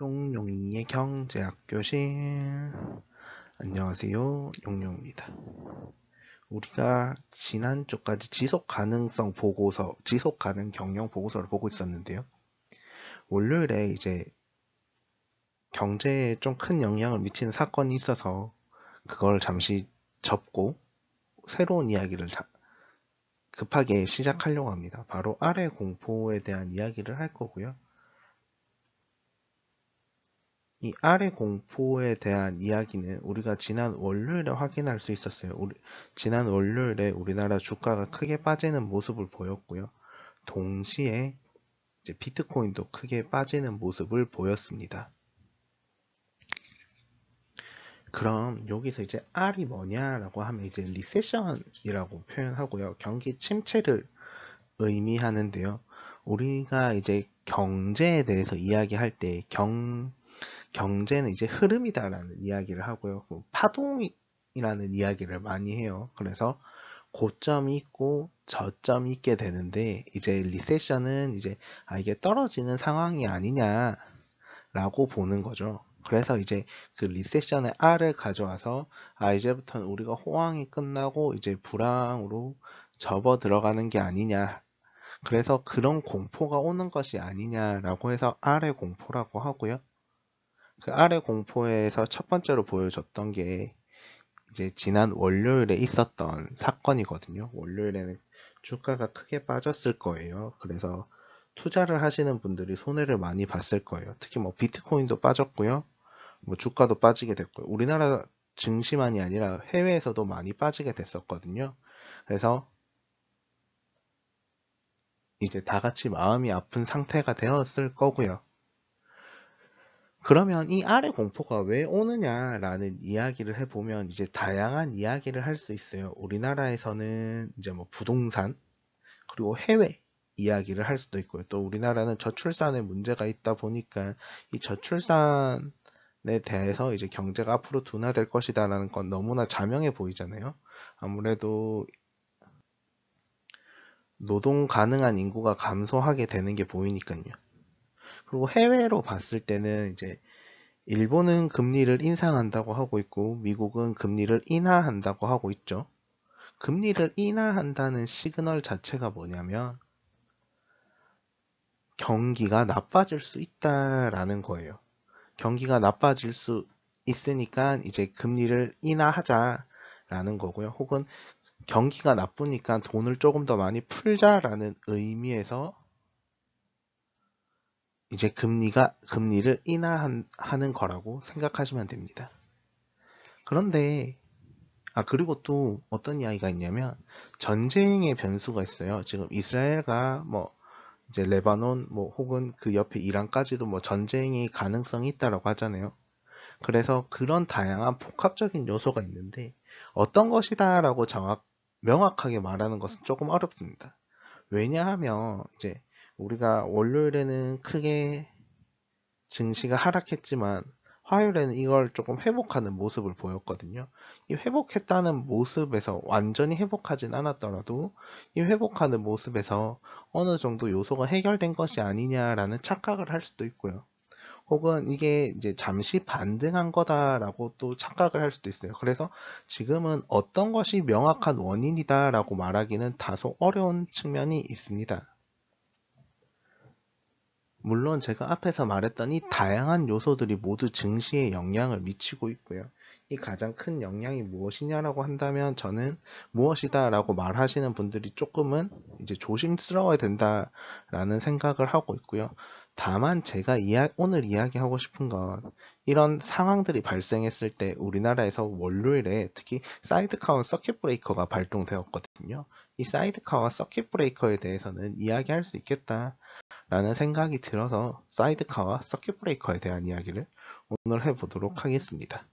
용용이의 경제학교실. 안녕하세요, 용용입니다. 우리가 지난주까지 지속 가능성 보고서, 지속 가능 경영 보고서를 보고 있었는데요. 월요일에 이제 경제에 좀 큰 영향을 미치는 사건이 있어서 그걸 잠시 접고 새로운 이야기를 급하게 시작하려고 합니다. 바로 아래 공포에 대한 이야기를 할 거고요. 이 아래 공포에 대한 이야기는 우리가 지난 월요일에 확인할 수 있었어요. 지난 월요일에 우리나라 주가가 크게 빠지는 모습을 보였고요. 동시에 이제 비트코인도 크게 빠지는 모습을 보였습니다. 그럼 여기서 이제 R이 뭐냐라고 하면 이제 리세션이라고 표현하고요. 경기 침체를 의미하는데요. 우리가 이제 경제에 대해서 이야기할 때 경제는 이제 흐름이다라는 이야기를 하고요. 파동이라는 이야기를 많이 해요. 그래서 고점이 있고 저점이 있게 되는데 이제 리세션은 이제 이게 떨어지는 상황이 아니냐라고 보는 거죠. 그래서 이제 그 리세션의 R을 가져와서 이제부터는 우리가 호황이 끝나고 이제 불황으로 접어 들어가는 게 아니냐. 그래서 그런 공포가 오는 것이 아니냐라고 해서 R의 공포라고 하고요. 그 아래 공포에서 첫 번째로 보여줬던 게 이제 지난 월요일에 있었던 사건이거든요. 월요일에는 주가가 크게 빠졌을 거예요. 그래서 투자를 하시는 분들이 손해를 많이 봤을 거예요. 특히 뭐 비트코인도 빠졌고요. 뭐 주가도 빠지게 됐고요. 우리나라 증시만이 아니라 해외에서도 많이 빠지게 됐었거든요. 그래서 이제 다 같이 마음이 아픈 상태가 되었을 거고요. 그러면 이 아래 공포가 왜 오느냐라는 이야기를 해보면 이제 다양한 이야기를 할 수 있어요. 우리나라에서는 이제 뭐 부동산 그리고 해외 이야기를 할 수도 있고요. 또 우리나라는 저출산에 문제가 있다 보니까 이 저출산에 대해서 이제 경제가 앞으로 둔화될 것이다라는 건 너무나 자명해 보이잖아요. 아무래도 노동 가능한 인구가 감소하게 되는 게 보이니까요. 그리고 해외로 봤을 때는 이제 일본은 금리를 인상한다고 하고 있고 미국은 금리를 인하한다고 하고 있죠. 금리를 인하한다는 시그널 자체가 뭐냐면 경기가 나빠질 수 있다라는 거예요. 경기가 나빠질 수 있으니까 이제 금리를 인하하자라는 거고요. 혹은 경기가 나쁘니까 돈을 조금 더 많이 풀자라는 의미에서 이제 금리를 인하하는 거라고 생각하시면 됩니다. 그런데 그리고 또 어떤 이야기가 있냐면 전쟁의 변수가 있어요. 지금 이스라엘과 뭐 이제 레바논 뭐 혹은 그 옆에 이란까지도 뭐 전쟁이 가능성이 있다라고 하잖아요. 그래서 그런 다양한 복합적인 요소가 있는데 어떤 것이다라고 명확하게 말하는 것은 조금 어렵습니다. 왜냐하면 이제 우리가 월요일에는 크게 증시가 하락했지만 화요일에는 이걸 조금 회복하는 모습을 보였거든요. 이 회복했다는 모습에서 완전히 회복하진 않았더라도 이 회복하는 모습에서 어느 정도 요소가 해결된 것이 아니냐라는 착각을 할 수도 있고요. 혹은 이게 이제 잠시 반등한 거다라고 또 착각을 할 수도 있어요. 그래서 지금은 어떤 것이 명확한 원인이다라고 말하기는 다소 어려운 측면이 있습니다. 물론 제가 앞에서 말했던 이 다양한 요소들이 모두 증시에 영향을 미치고 있고요. 이 가장 큰 영향이 무엇이냐라고 한다면 저는 무엇이다 라고 말하시는 분들이 조금은 이제 조심스러워야 된다라는 생각을 하고 있고요. 다만 제가 오늘 이야기하고 싶은 건 이런 상황들이 발생했을 때 우리나라에서 월요일에 특히 사이드카와 서킷 브레이커가 발동되었거든요. 이 사이드카와 서킷 브레이커에 대해서는 이야기할 수 있겠다 라는 생각이 들어서 사이드카와 서킷 브레이커에 대한 이야기를 오늘 해보도록 하겠습니다.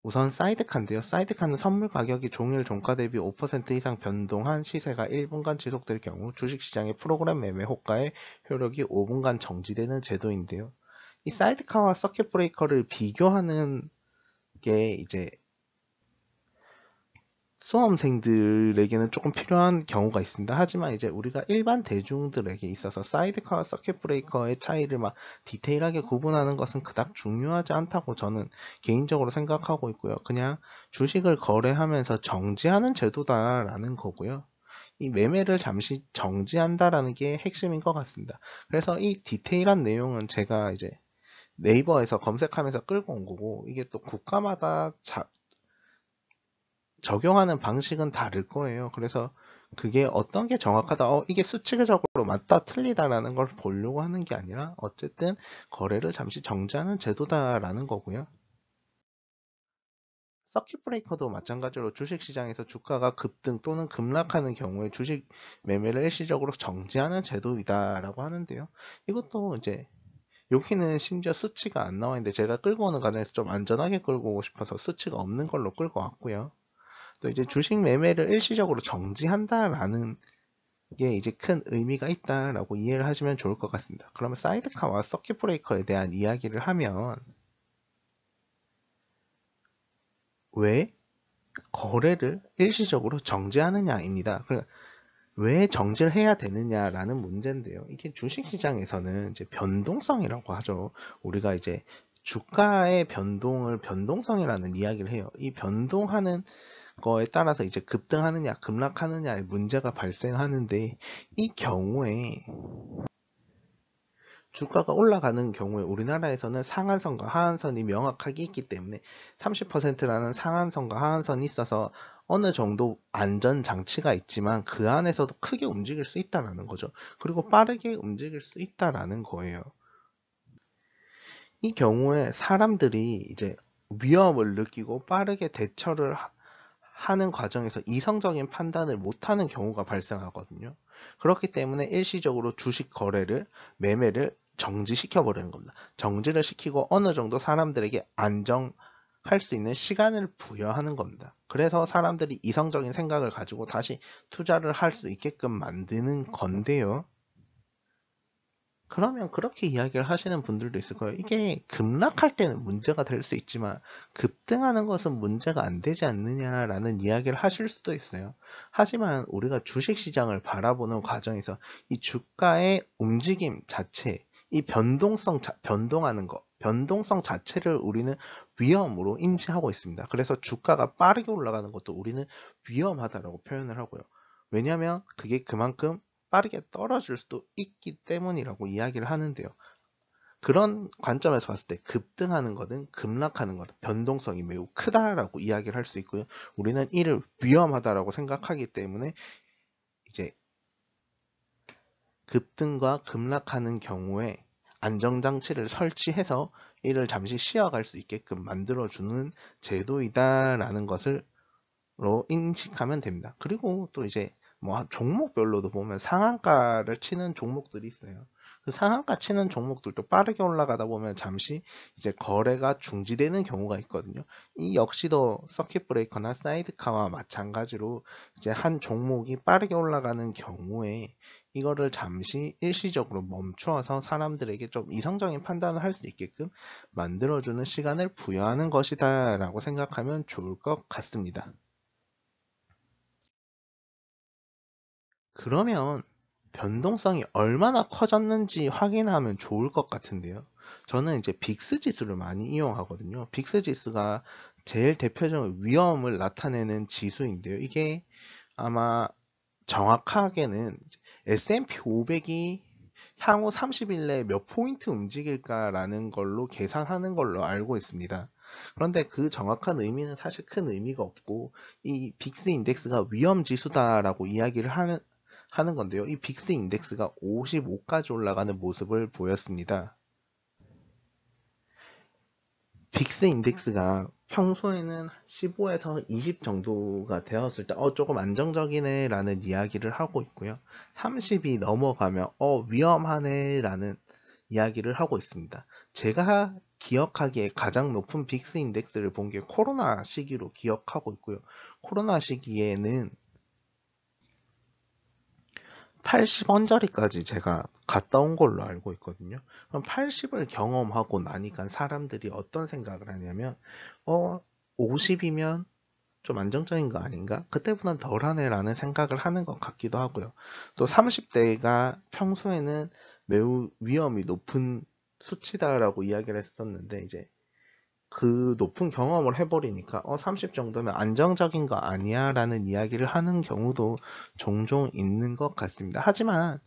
우선 사이드카인데요. 사이드카는 선물 가격이 종일 종가 대비 5% 이상 변동한 시세가 1분간 지속될 경우 주식시장의 프로그램 매매 호가의 효력이 5분간 정지되는 제도인데요. 이 사이드카와 서킷 브레이커를 비교하는 게 이제 수험생들에게는 조금 필요한 경우가 있습니다. 하지만 이제 우리가 일반 대중들에게 있어서 사이드카와 서킷 브레이커의 차이를 막 디테일하게 구분하는 것은 그닥 중요하지 않다고 저는 개인적으로 생각하고 있고요. 그냥 주식을 거래하면서 정지하는 제도다라는 거고요. 이 매매를 잠시 정지한다라는 게 핵심인 것 같습니다. 그래서 이 디테일한 내용은 제가 이제 네이버에서 검색하면서 끌고 온 거고, 이게 또 국가마다 적용하는 방식은 다를 거예요. 그래서 그게 어떤 게 정확하다, 이게 수치적으로 맞다, 틀리다라는 걸 보려고 하는 게 아니라 어쨌든 거래를 잠시 정지하는 제도다라는 거고요. 서킷 브레이커도 마찬가지로 주식시장에서 주가가 급등 또는 급락하는 경우에 주식 매매를 일시적으로 정지하는 제도이다라고 하는데요. 이것도 이제 여기는 심지어 수치가 안 나와 있는데 제가 끌고 오는 과정에서 좀 안전하게 끌고 오고 싶어서 수치가 없는 걸로 끌고 왔고요. 또 이제 주식 매매를 일시적으로 정지한다라는 게 이제 큰 의미가 있다라고 이해를 하시면 좋을 것 같습니다. 그러면 사이드카와 서킷 브레이커에 대한 이야기를 하면 왜 거래를 일시적으로 정지하느냐입니다. 왜 정지를 해야 되느냐라는 문제인데요. 이게 주식시장에서는 이제 변동성이라고 하죠. 우리가 이제 주가의 변동을 변동성이라는 이야기를 해요. 이 변동하는 거에 따라서 이제 급등하느냐, 급락하느냐의 문제가 발생하는데, 이 경우에 주가가 올라가는 경우에 우리나라에서는 상한선과 하한선이 명확하게 있기 때문에 30%라는 상한선과 하한선이 있어서 어느 정도 안전 장치가 있지만 그 안에서도 크게 움직일 수 있다라는 거죠. 그리고 빠르게 움직일 수 있다라는 거예요. 이 경우에 사람들이 이제 위험을 느끼고 빠르게 대처를 하는 과정에서 이성적인 판단을 못하는 경우가 발생하거든요. 그렇기 때문에 일시적으로 주식 거래를, 매매를 정지시켜 버리는 겁니다. 정지를 시키고 어느 정도 사람들에게 안정할 수 있는 시간을 부여하는 겁니다. 그래서 사람들이 이성적인 생각을 가지고 다시 투자를 할 수 있게끔 만드는 건데요. 그러면 그렇게 이야기를 하시는 분들도 있을 거예요. 이게 급락할 때는 문제가 될 수 있지만 급등하는 것은 문제가 안 되지 않느냐라는 이야기를 하실 수도 있어요. 하지만 우리가 주식시장을 바라보는 과정에서 이 주가의 움직임 자체, 이 변동하는 것, 변동성 자체를 우리는 위험으로 인지하고 있습니다. 그래서 주가가 빠르게 올라가는 것도 우리는 위험하다라고 표현을 하고요. 왜냐하면 그게 그만큼 빠르게 떨어질 수도 있기 때문이라고 이야기를 하는데요. 그런 관점에서 봤을 때 급등하는 것은 급락하는 것, 변동성이 매우 크다라고 이야기를 할 수 있고요. 우리는 이를 위험하다라고 생각하기 때문에 이제 급등과 급락하는 경우에 안정장치를 설치해서 이를 잠시 쉬어갈 수 있게끔 만들어주는 제도이다라는 것을 인식하면 됩니다. 그리고 또 이제 뭐 종목별로도 보면 상한가를 치는 종목들이 있어요. 그 상한가 치는 종목들도 빠르게 올라가다 보면 잠시 이제 거래가 중지되는 경우가 있거든요. 이 역시도 서킷 브레이커나 사이드카와 마찬가지로 이제 한 종목이 빠르게 올라가는 경우에 이거를 잠시 일시적으로 멈추어서 사람들에게 좀 이성적인 판단을 할 수 있게끔 만들어주는 시간을 부여하는 것이다 라고 생각하면 좋을 것 같습니다. 그러면 변동성이 얼마나 커졌는지 확인하면 좋을 것 같은데요. 저는 이제 빅스 지수를 많이 이용하거든요. 빅스 지수가 제일 대표적인 위험을 나타내는 지수인데요. 이게 아마 정확하게는 S&P 500이 향후 30일 내에 몇 포인트 움직일까라는 걸로 계산하는 걸로 알고 있습니다. 그런데 그 정확한 의미는 사실 큰 의미가 없고 이 빅스 인덱스가 위험 지수다라고 이야기를 하는 건데요. 이 빅스 인덱스가 55까지 올라가는 모습을 보였습니다. 빅스 인덱스가 평소에는 15에서 20 정도가 되었을 때 조금 안정적이네 라는 이야기를 하고 있고요. 30이 넘어가면 위험하네 라는 이야기를 하고 있습니다. 제가 기억하기에 가장 높은 빅스 인덱스를 본 게 코로나 시기로 기억하고 있고요. 코로나 시기에는 80원짜리까지 제가 갔다 온 걸로 알고 있거든요. 그럼 80을 경험하고 나니까 사람들이 어떤 생각을 하냐면, 50이면 좀 안정적인 거 아닌가? 그때보단 덜하네라는 생각을 하는 것 같기도 하고요. 또 30대가 평소에는 매우 위험이 높은 수치다라고 이야기를 했었는데 이제 그 높은 경험을 해버리니까 30 정도면 안정적인 거 아니야 라는 이야기를 하는 경우도 종종 있는 것 같습니다. 하지만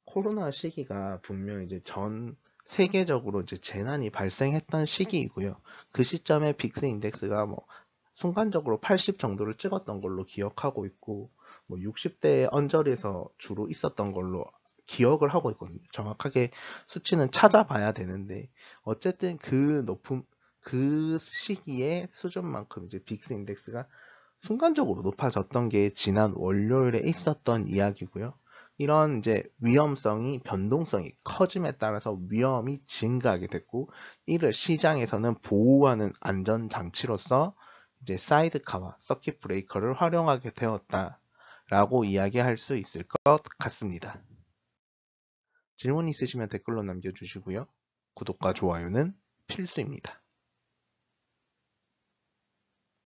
코로나 시기가 분명 이제 전 세계적으로 이제 재난이 발생했던 시기이고요. 그 시점에 빅스 인덱스가 뭐 순간적으로 80 정도를 찍었던 걸로 기억하고 있고, 뭐 60대 언저리에서 주로 있었던 걸로 기억을 하고 있거든요. 정확하게 수치는 찾아봐야 되는데, 어쨌든 그 시기의 수준만큼 이제 빅스 인덱스가 순간적으로 높아졌던 게 지난 월요일에 있었던 이야기고요. 이런 이제 위험성이 변동성이 커짐에 따라서 위험이 증가하게 됐고, 이를 시장에서는 보호하는 안전 장치로서 이제 사이드카와 서킷 브레이커를 활용하게 되었다라고 이야기할 수 있을 것 같습니다. 질문 있으시면 댓글로 남겨주시고요. 구독과 좋아요는 필수입니다.